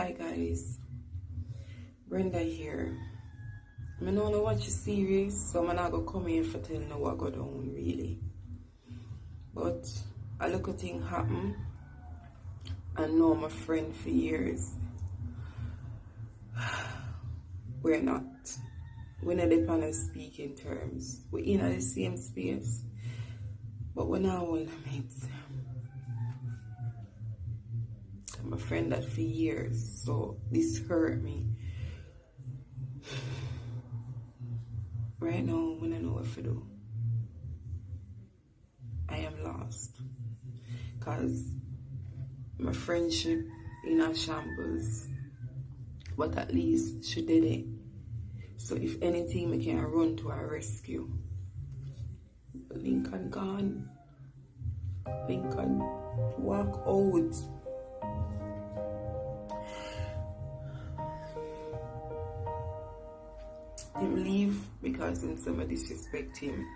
Hi guys, Brenda here. I don't know watch a series, so I'm not gonna come here for telling you what go down really. But I look at things happen and know my friend for years. We're not on a speaking terms. We're in the same space, but we're not all mates. I'm a friend that for years, so this hurt me. Right now, I don't know what to do. I am lost. Because my friendship in a shambles. But at least she did it. So if anything, we can run to her rescue. Lincoln gone. Lincoln walk out. Him leave because him somebody disrespect him.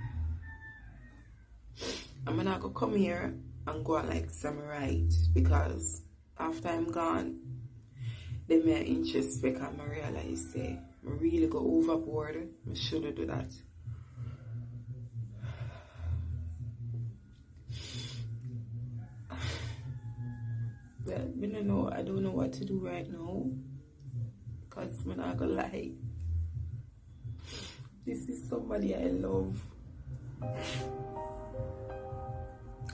I'm not gonna come here and go like samurai because after I'm gone, they may interest because I realize say I really go overboard. I shouldn't do that. But I don't know what to do right now because I'm not gonna lie. This is somebody I love.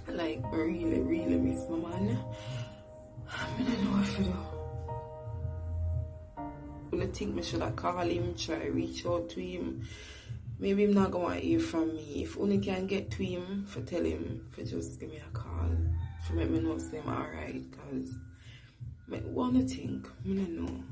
Like, I really, really miss my man. I don't know what to do. I think I should have called him, try to reach out to him. Maybe I'm not going to hear from me. If only can get to him, for tell him, for just give me a call. For make me know say I'm alright. Because I want to think, I don't know.